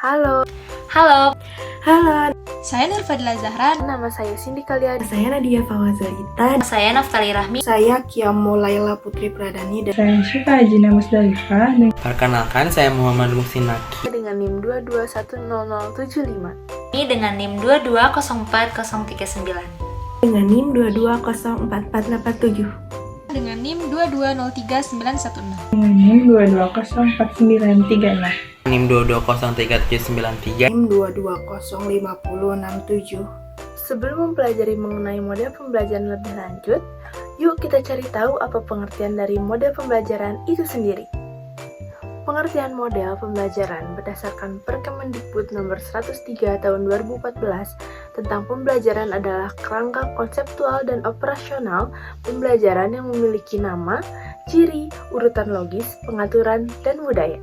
Halo, Halo, Halo, saya Nur Fadila Zahra. nama saya Cindy Kalian. saya Nadia Fawazalita. Saya Naftali Rahmi. Saya Kiamo Laila Putri Pradani dan Saya Syifa Ajina Musdalifah. Perkenalkan, saya Muhammad Muksinaki. Dengan NIM 2210075. Ini dengan NIM 2204039. dengan NIM 2204487. Dengan NIM 2203916. Dengan NIM 2204936. NIM 2203793. NIM 2205067. Sebelum mempelajari mengenai model pembelajaran lebih lanjut, yuk kita cari tahu apa pengertian dari model pembelajaran itu sendiri. Pengertian model pembelajaran berdasarkan Perkemendikbud nomor 103 tahun 2014 tentang pembelajaran adalah kerangka konseptual dan operasional pembelajaran yang memiliki nama, ciri, urutan logis, pengaturan, dan budaya.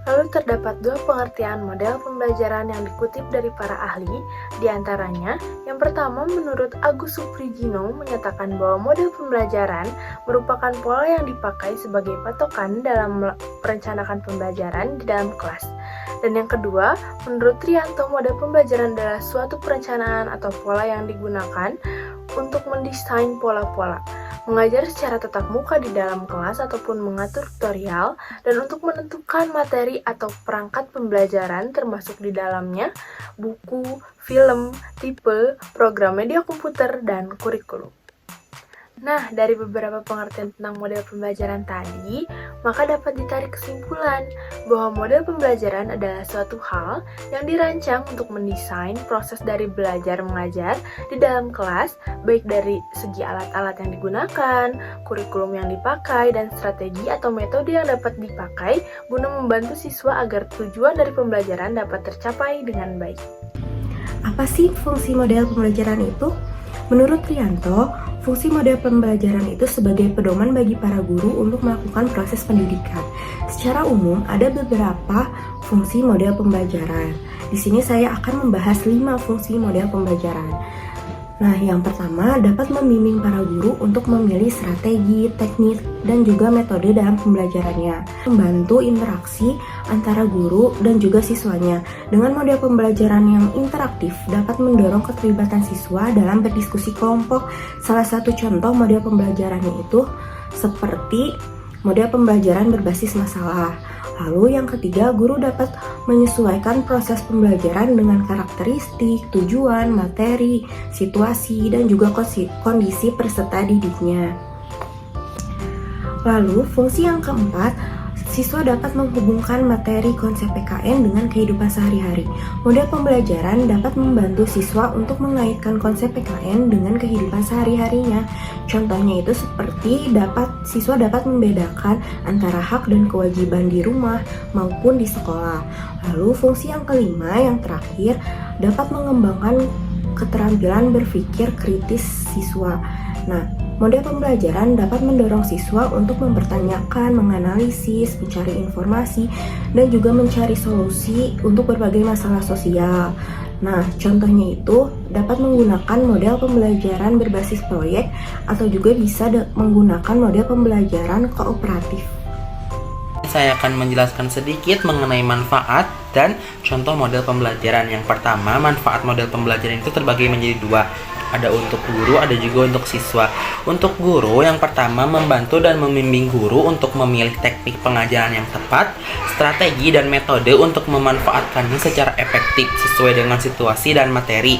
Lalu terdapat dua pengertian model pembelajaran yang dikutip dari para ahli, diantaranya yang pertama menurut Agus Suprijino menyatakan bahwa model pembelajaran merupakan pola yang dipakai sebagai patokan dalam merencanakan pembelajaran di dalam kelas. Dan yang kedua, menurut Trianto model pembelajaran adalah suatu perencanaan atau pola yang digunakan untuk mendesain pola-pola, mengajar secara tatap muka di dalam kelas ataupun mengatur tutorial, dan untuk menentukan materi atau perangkat pembelajaran termasuk di dalamnya buku, film, tipe, program media komputer, dan kurikulum. Nah, dari beberapa pengertian tentang model pembelajaran tadi, maka dapat ditarik kesimpulan bahwa model pembelajaran adalah suatu hal yang dirancang untuk mendesain proses dari belajar mengajar di dalam kelas, baik dari segi alat-alat yang digunakan, kurikulum yang dipakai, dan strategi atau metode yang dapat dipakai guna membantu siswa agar tujuan dari pembelajaran dapat tercapai dengan baik. apa sih fungsi model pembelajaran itu? Menurut Trianto, fungsi model pembelajaran itu sebagai pedoman bagi para guru untuk melakukan proses pendidikan. Secara umum, ada beberapa fungsi model pembelajaran. Di sini saya akan membahas 5 fungsi model pembelajaran. Nah, yang pertama dapat membimbing para guru untuk memilih strategi, teknik, dan juga metode dalam pembelajarannya. Membantu interaksi antara guru dan juga siswanya. Dengan model pembelajaran yang interaktif dapat mendorong keterlibatan siswa dalam berdiskusi kelompok. Salah satu contoh model pembelajarannya itu seperti model pembelajaran berbasis masalah. Lalu yang ketiga, guru dapat menyesuaikan proses pembelajaran dengan karakteristik, tujuan, materi, situasi, dan juga kondisi peserta didiknya. Lalu fungsi yang keempat, siswa dapat menghubungkan materi konsep PKN dengan kehidupan sehari-hari. Model pembelajaran dapat membantu siswa untuk mengaitkan konsep PKN dengan kehidupan sehari-harinya. Contohnya itu seperti siswa dapat membedakan antara hak dan kewajiban di rumah maupun di sekolah. Lalu fungsi yang kelima, yang terakhir, dapat mengembangkan keterampilan berpikir kritis siswa. Nah, model pembelajaran dapat mendorong siswa untuk mempertanyakan, menganalisis, mencari informasi, dan juga mencari solusi untuk berbagai masalah sosial. Nah, contohnya itu dapat menggunakan model pembelajaran berbasis proyek atau juga bisa menggunakan model pembelajaran kooperatif. Saya akan menjelaskan sedikit mengenai manfaat dan contoh model pembelajaran. Yang pertama, manfaat model pembelajaran itu terbagi menjadi 2. Ada untuk guru, ada juga untuk siswa. Untuk guru, yang pertama membantu dan membimbing guru untuk memilih teknik pengajaran yang tepat, strategi dan metode untuk memanfaatkannya secara efektif sesuai dengan situasi dan materi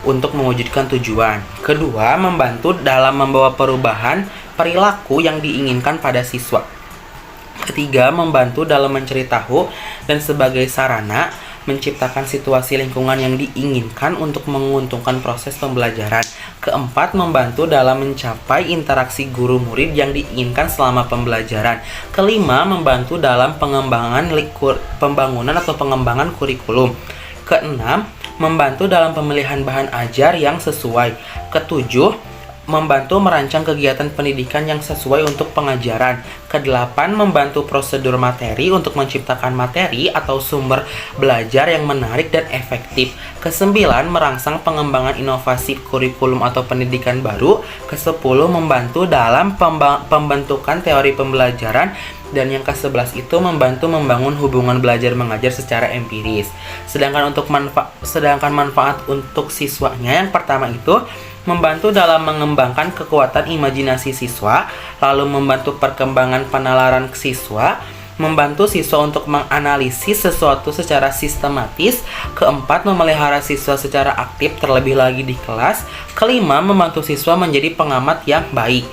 untuk mewujudkan tujuan. Kedua, membantu dalam membawa perubahan perilaku yang diinginkan pada siswa. Ketiga, membantu dalam mencari tahu dan sebagai sarana menciptakan situasi lingkungan yang diinginkan untuk menguntungkan proses pembelajaran. Keempat, membantu dalam mencapai interaksi guru murid yang diinginkan selama pembelajaran. Kelima, membantu dalam pengembangan pengembangan kurikulum. Keenam, membantu dalam pemilihan bahan ajar yang sesuai. Ketujuh, membantu merancang kegiatan pendidikan yang sesuai untuk pengajaran. Kedelapan, membantu prosedur materi untuk menciptakan materi atau sumber belajar yang menarik dan efektif. Kesembilan, merangsang pengembangan inovasi kurikulum atau pendidikan baru. Kesepuluh, membantu dalam pembentukan teori pembelajaran Dan yang ke-11 itu membantu membangun hubungan belajar mengajar secara empiris. Sedangkan manfaat untuk siswanya, yang pertama itu membantu dalam mengembangkan kekuatan imajinasi siswa, lalu membantu perkembangan penalaran siswa, membantu siswa untuk menganalisis sesuatu secara sistematis, keempat, memelihara siswa secara aktif terlebih lagi di kelas, kelima, membantu siswa menjadi pengamat yang baik.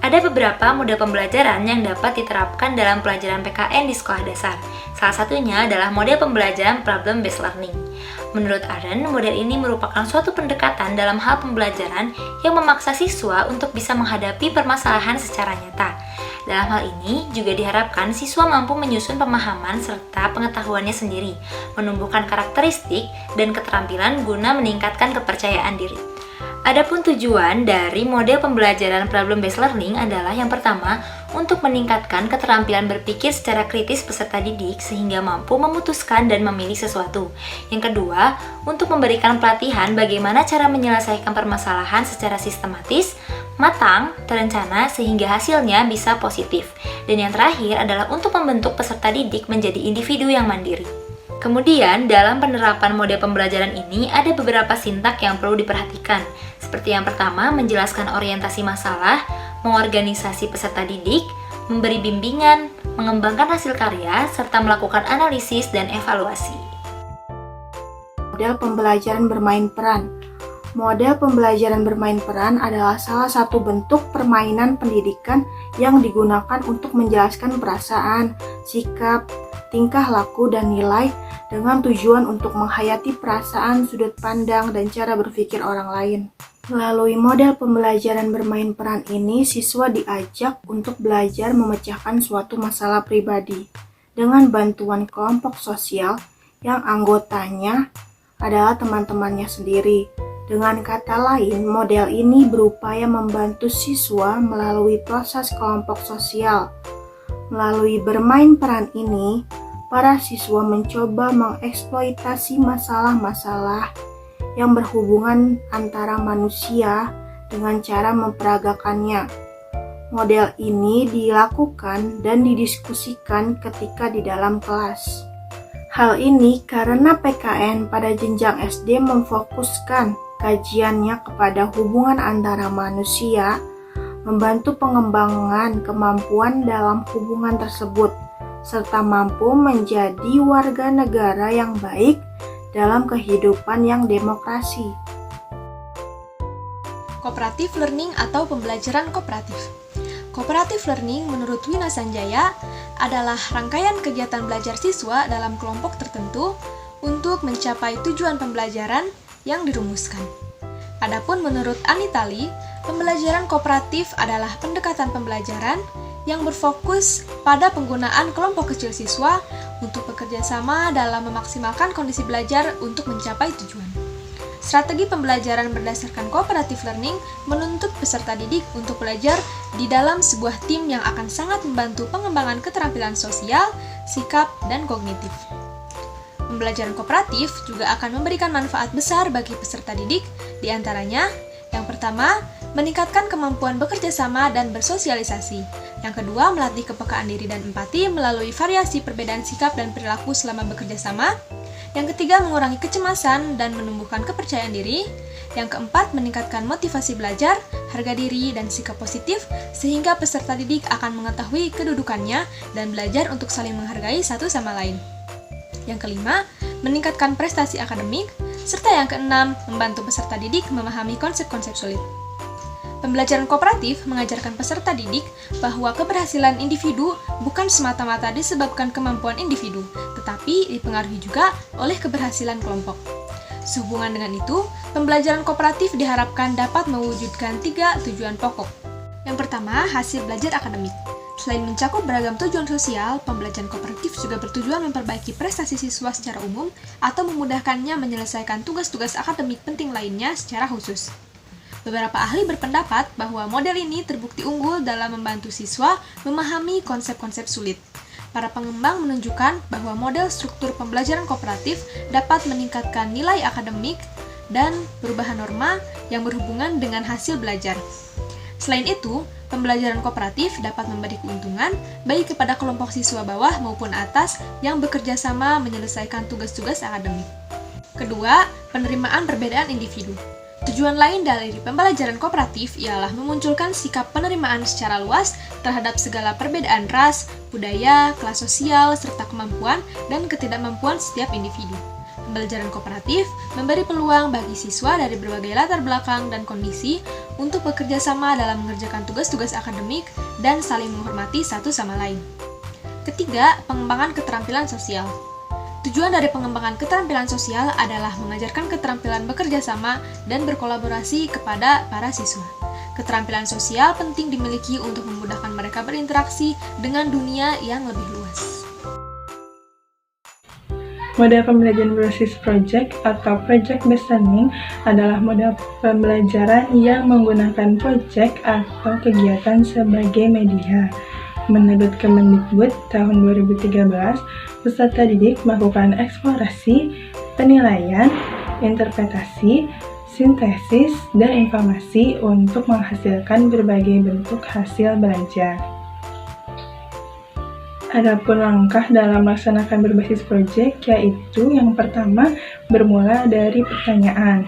Ada beberapa model pembelajaran yang dapat diterapkan dalam pelajaran PKN di sekolah dasar. Salah satunya adalah model pembelajaran problem-based learning. Menurut Aren, model ini merupakan suatu pendekatan dalam hal pembelajaran yang memaksa siswa untuk bisa menghadapi permasalahan secara nyata. Dalam hal ini, juga diharapkan siswa mampu menyusun pemahaman serta pengetahuannya sendiri, menumbuhkan karakteristik dan keterampilan guna meningkatkan kepercayaan diri. Adapun tujuan dari model pembelajaran problem-based learning adalah yang pertama, untuk meningkatkan keterampilan berpikir secara kritis peserta didik sehingga mampu memutuskan dan memilih sesuatu. Yang kedua, untuk memberikan pelatihan bagaimana cara menyelesaikan permasalahan secara sistematis, matang, terencana sehingga hasilnya bisa positif. Dan yang terakhir adalah untuk membentuk peserta didik menjadi individu yang mandiri. Kemudian, dalam penerapan model pembelajaran ini ada beberapa sintak yang perlu diperhatikan. Seperti yang pertama, menjelaskan orientasi masalah, mengorganisasi peserta didik, memberi bimbingan, mengembangkan hasil karya, serta melakukan analisis dan evaluasi. Model pembelajaran bermain peran. Model pembelajaran bermain peran adalah salah satu bentuk permainan pendidikan yang digunakan untuk menjelaskan perasaan, sikap, tingkah laku, dan nilai dengan tujuan untuk menghayati perasaan, sudut pandang, dan cara berpikir orang lain. Melalui model pembelajaran bermain peran ini, siswa diajak untuk belajar memecahkan suatu masalah pribadi dengan bantuan kelompok sosial yang anggotanya adalah teman-temannya sendiri. Dengan kata lain, model ini berupaya membantu siswa melalui proses kelompok sosial. Melalui bermain peran ini, para siswa mencoba mengeksploitasi masalah-masalah yang berhubungan antara manusia dengan cara memperagakannya. Model ini dilakukan dan didiskusikan ketika di dalam kelas. Hal ini karena PKN pada jenjang SD memfokuskan kajiannya kepada hubungan antara manusia, membantu pengembangan kemampuan dalam hubungan tersebut, serta mampu menjadi warga negara yang baik dalam kehidupan yang demokrasi. Cooperative learning atau pembelajaran kooperatif. Cooperative learning menurut Wina Sanjaya adalah rangkaian kegiatan belajar siswa dalam kelompok tertentu untuk mencapai tujuan pembelajaran yang dirumuskan. Adapun menurut Anita Lee, pembelajaran kooperatif adalah pendekatan pembelajaran yang berfokus pada penggunaan kelompok kecil siswa untuk bekerja sama dalam memaksimalkan kondisi belajar untuk mencapai tujuan. Strategi pembelajaran berdasarkan cooperative learning menuntut peserta didik untuk belajar di dalam sebuah tim yang akan sangat membantu pengembangan keterampilan sosial, sikap, dan kognitif. Pembelajaran kooperatif juga akan memberikan manfaat besar bagi peserta didik, di antaranya, yang pertama, meningkatkan kemampuan bekerja sama dan bersosialisasi. Yang kedua, melatih kepekaan diri dan empati melalui variasi perbedaan sikap dan perilaku selama bekerja sama. Yang ketiga, mengurangi kecemasan dan menumbuhkan kepercayaan diri. Yang keempat, meningkatkan motivasi belajar, harga diri, dan sikap positif, sehingga peserta didik akan mengetahui kedudukannya dan belajar untuk saling menghargai satu sama lain. Yang kelima, meningkatkan prestasi akademik, serta yang keenam, membantu peserta didik memahami konsep-konsep sulit. Pembelajaran kooperatif mengajarkan peserta didik bahwa keberhasilan individu bukan semata-mata disebabkan kemampuan individu, tetapi dipengaruhi juga oleh keberhasilan kelompok. Sehubungan dengan itu, pembelajaran kooperatif diharapkan dapat mewujudkan 3 tujuan pokok. Yang pertama, hasil belajar akademik. Selain mencakup beragam tujuan sosial, pembelajaran kooperatif juga bertujuan memperbaiki prestasi siswa secara umum atau memudahkannya menyelesaikan tugas-tugas akademik penting lainnya secara khusus. Beberapa ahli berpendapat bahwa model ini terbukti unggul dalam membantu siswa memahami konsep-konsep sulit. Para pengembang menunjukkan bahwa model struktur pembelajaran kooperatif dapat meningkatkan nilai akademik dan perubahan norma yang berhubungan dengan hasil belajar. Selain itu, pembelajaran kooperatif dapat memberi keuntungan baik kepada kelompok siswa bawah maupun atas yang bekerja sama menyelesaikan tugas-tugas akademik. Kedua, penerimaan perbedaan individu. Tujuan lain dari pembelajaran kooperatif ialah memunculkan sikap penerimaan secara luas terhadap segala perbedaan ras, budaya, kelas sosial, serta kemampuan dan ketidakmampuan setiap individu. Pembelajaran kooperatif memberi peluang bagi siswa dari berbagai latar belakang dan kondisi untuk bekerja sama dalam mengerjakan tugas-tugas akademik dan saling menghormati satu sama lain. Ketiga, pengembangan keterampilan sosial. Tujuan dari pengembangan keterampilan sosial adalah mengajarkan keterampilan bekerja sama dan berkolaborasi kepada para siswa. Keterampilan sosial penting dimiliki untuk memudahkan mereka berinteraksi dengan dunia yang lebih luas. Model pembelajaran berbasis project atau project-based learning adalah model pembelajaran yang menggunakan project atau kegiatan sebagai media. Menurut Kemendikbud tahun 2013, peserta didik melakukan eksplorasi, penilaian, interpretasi, sintesis, dan informasi untuk menghasilkan berbagai bentuk hasil belajar. Adapun langkah dalam melaksanakan berbasis proyek yaitu yang pertama bermula dari pertanyaan.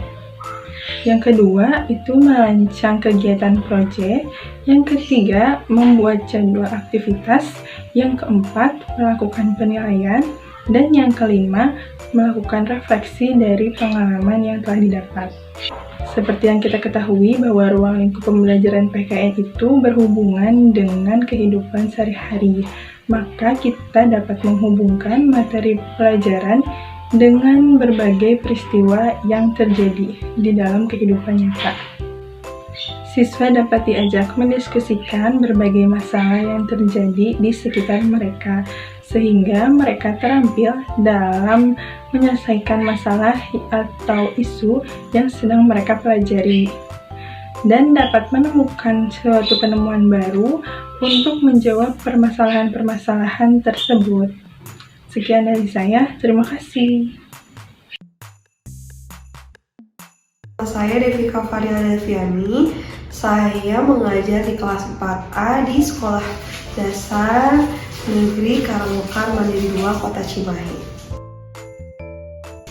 Yang kedua itu merancang kegiatan proyek. Yang ketiga membuat jadwal aktivitas. Yang keempat melakukan penilaian. Dan yang kelima melakukan refleksi dari pengalaman yang telah didapat. Seperti yang kita ketahui bahwa ruang lingkup pembelajaran PKN itu berhubungan dengan kehidupan sehari-hari. Maka kita dapat menghubungkan materi pelajaran dengan berbagai peristiwa yang terjadi di dalam kehidupan nyata. Siswa dapat diajak mendiskusikan berbagai masalah yang terjadi di sekitar mereka, sehingga mereka terampil dalam menyelesaikan masalah atau isu yang sedang mereka pelajari, dan dapat menemukan suatu penemuan baru untuk menjawab permasalahan-permasalahan tersebut. Sekian dari saya, terima kasih. Saya Devika Fadila Deviani, saya mengajar di kelas 4A di Sekolah Dasar Negeri Karangmekar Mandiri 2 Kota Cimahi.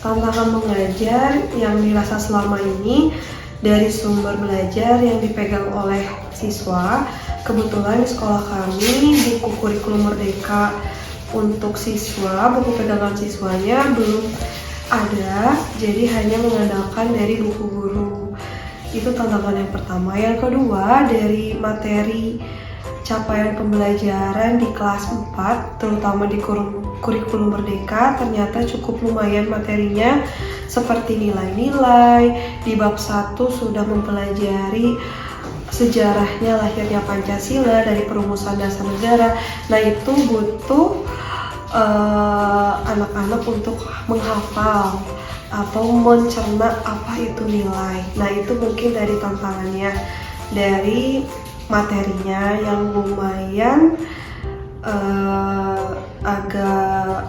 Tantangan mengajar yang dirasa selama ini dari sumber belajar yang dipegang oleh siswa. Kebetulan di sekolah kami buku kurikulum Merdeka untuk siswa, buku pegangan siswanya belum ada, jadi hanya mengandalkan dari buku guru. Itu tantangan yang pertama. Yang kedua, dari materi capaian pembelajaran di kelas 4, terutama di kurikulum Merdeka, ternyata cukup lumayan materinya, seperti nilai-nilai. Di bab 1 sudah mempelajari sejarahnya lahirnya Pancasila dari perumusan dasar negara. Nah, itu butuh anak-anak untuk menghafal atau mencerna apa itu nilai. Nah, itu mungkin dari tantangannya, dari materinya yang lumayan agak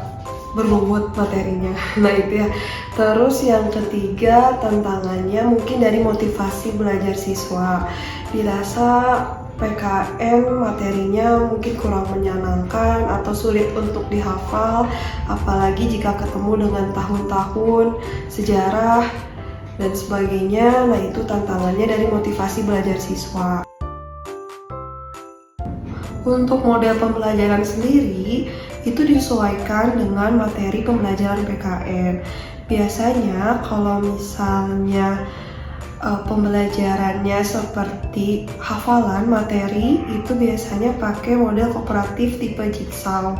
berlumut materinya. Nah, itu ya. Terus yang ketiga tantangannya mungkin dari motivasi belajar siswa. Dirasa PKN materinya mungkin kurang menyenangkan atau sulit untuk dihafal, apalagi jika ketemu dengan tahun-tahun sejarah dan sebagainya. Nah, itu tantangannya dari motivasi belajar siswa. Untuk model pembelajaran sendiri itu disesuaikan dengan materi pembelajaran PKN. Biasanya kalau misalnya pembelajarannya seperti hafalan materi, itu biasanya pakai model kooperatif tipe jigsaw.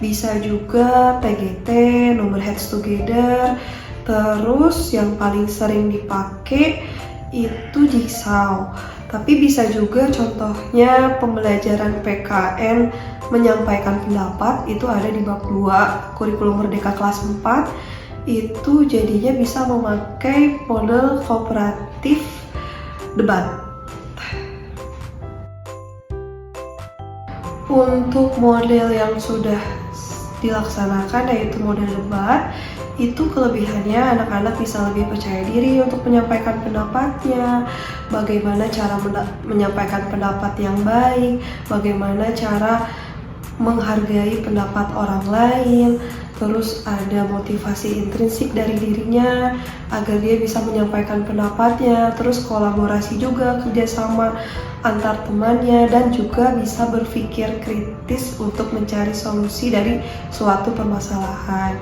Bisa juga PGT, number heads together. Terus yang paling sering dipakai itu jigsaw. Tapi bisa juga contohnya pembelajaran PKN menyampaikan pendapat, itu ada di bab 2 kurikulum Merdeka kelas 4. Itu jadinya bisa memakai model kooperatif debat. Untuk model yang sudah dilaksanakan yaitu model debat, itu kelebihannya anak-anak bisa lebih percaya diri untuk menyampaikan pendapatnya, bagaimana cara menyampaikan pendapat yang baik, bagaimana cara menghargai pendapat orang lain, terus ada motivasi intrinsik dari dirinya agar dia bisa menyampaikan pendapatnya, terus kolaborasi juga, kerjasama antar temannya, dan juga bisa berpikir kritis untuk mencari solusi dari suatu permasalahan.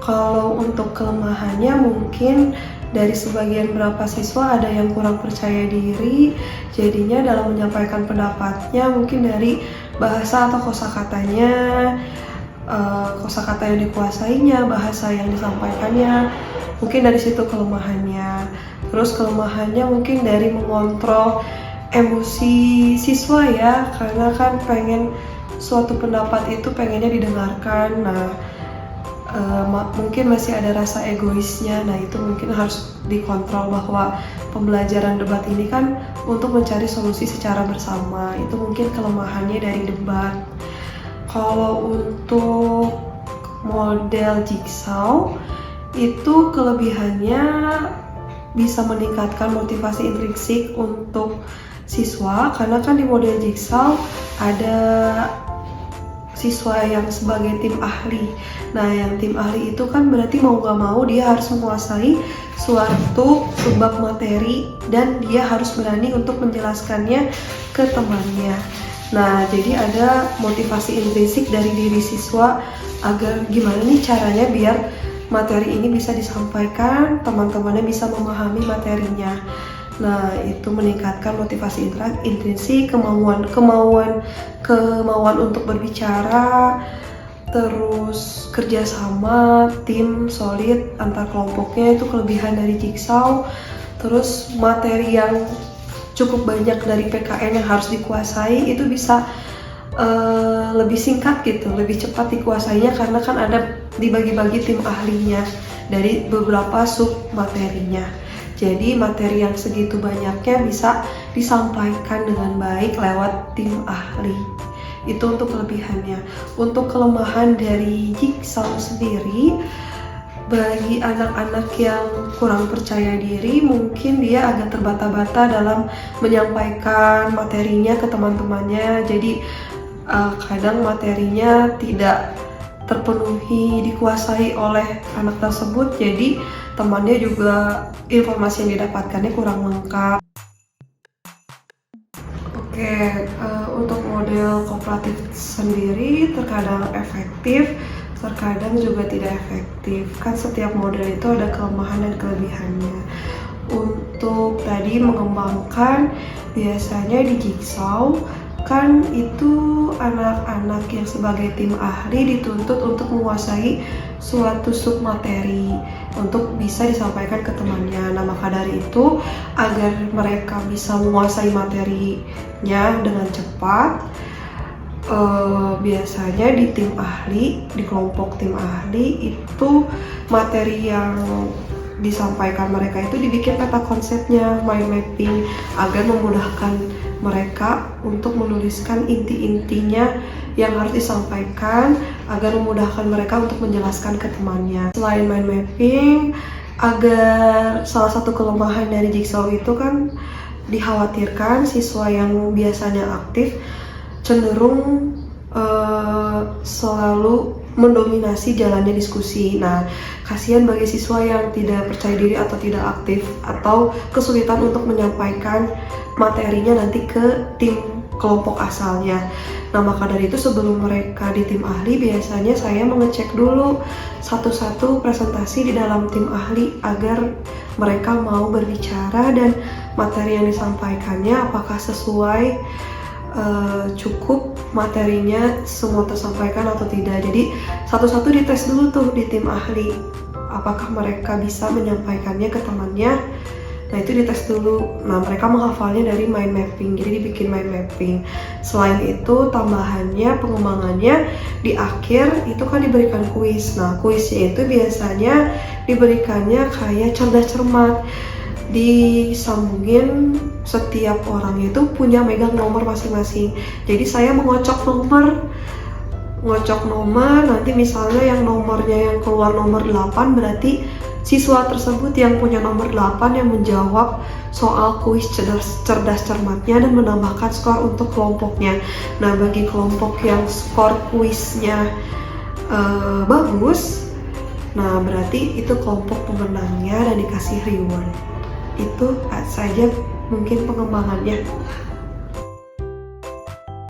Kalau untuk kelemahannya mungkin dari sebagian beberapa siswa ada yang kurang percaya diri, jadinya dalam menyampaikan pendapatnya mungkin dari bahasa atau kosakatanya, kosakata yang dikuasainya, bahasa yang disampaikannya, mungkin dari situ kelemahannya. Terus kelemahannya mungkin dari mengontrol emosi siswa ya, karena kan pengen suatu pendapat itu pengennya didengarkan. Nah, mungkin masih ada rasa egoisnya. Nah, itu mungkin harus dikontrol bahwa pembelajaran debat ini kan untuk mencari solusi secara bersama. Itu mungkin kelemahannya dari debat. Kalau untuk model jigsaw itu kelebihannya bisa meningkatkan motivasi intrinsik untuk siswa, karena kan di model jigsaw ada siswa yang sebagai tim ahli. Nah, yang tim ahli itu kan berarti mau gak mau dia harus menguasai suatu subbab materi dan dia harus berani untuk menjelaskannya ke temannya. Nah, jadi ada motivasi intrinsik dari diri siswa agar gimana nih caranya biar materi ini bisa disampaikan, teman-temannya bisa memahami materinya. Nah, itu meningkatkan motivasi intrinsik, kemauan untuk berbicara, terus kerjasama, tim solid antar kelompoknya, itu kelebihan dari jigsaw. Terus materi yang cukup banyak dari PKN yang harus dikuasai itu bisa lebih singkat gitu, lebih cepat dikuasainya karena kan ada dibagi-bagi tim ahlinya dari beberapa sub materinya. Jadi materi yang segitu banyaknya bisa disampaikan dengan baik lewat tim ahli. Itu untuk kelebihannya. Untuk kelemahan dari jigsaw sendiri, bagi anak-anak yang kurang percaya diri, mungkin dia agak terbata-bata dalam menyampaikan materinya ke teman-temannya. Jadi kadang materinya tidak terpenuhi, dikuasai oleh anak tersebut. Jadi temannya juga informasi yang didapatkannya kurang lengkap. Oke, untuk model kooperatif sendiri terkadang efektif, terkadang juga tidak efektif. Kan setiap model itu ada kelemahan dan kelebihannya. Untuk tadi mengembangkan, biasanya di jigsaw kan itu anak-anak yang sebagai tim ahli dituntut untuk menguasai suatu sub materi untuk bisa disampaikan ke temannya. Nah, maka dari itu agar mereka bisa menguasai materinya dengan cepat, biasanya di tim ahli, di kelompok tim ahli itu materi yang disampaikan mereka itu dibikin peta konsepnya, mind mapping, agar memudahkan mereka untuk menuliskan inti-intinya yang harus disampaikan, agar memudahkan mereka untuk menjelaskan ke temannya. Selain mind mapping, agar salah satu kelemahan dari jigsaw itu kan dikhawatirkan siswa yang biasanya aktif cenderung selalu mendominasi jalannya diskusi. Nah, kasihan bagi siswa yang tidak percaya diri atau tidak aktif atau kesulitan untuk menyampaikan materinya nanti ke tim kelompok asalnya. Nah, maka dari itu sebelum mereka di tim ahli, biasanya saya mengecek dulu satu-satu presentasi di dalam tim ahli agar mereka mau berbicara dan materi yang disampaikannya apakah sesuai, cukup materinya semua tersampaikan atau tidak. Jadi satu-satu dites dulu tuh di tim ahli apakah mereka bisa menyampaikannya ke temannya. Nah, itu dites dulu. Nah, mereka menghafalnya dari mind mapping, jadi dibikin mind mapping. Selain itu, tambahannya, pengembangannya di akhir itu kan diberikan kuis. Nah, kuisnya itu biasanya diberikannya kayak cerdas cermat, disambungin setiap orang itu punya megang nomor masing-masing. Jadi saya mengocok nomor ngocok nomor, nanti misalnya yang nomornya yang keluar nomor 8 berarti siswa tersebut yang punya nomor 8 yang menjawab soal kuis cerdas cermatnya dan menambahkan skor untuk kelompoknya. Nah, bagi kelompok yang skor kuisnya bagus, nah berarti itu kelompok pemenangnya dan dikasih reward. Itu saja mungkin pengembangannya.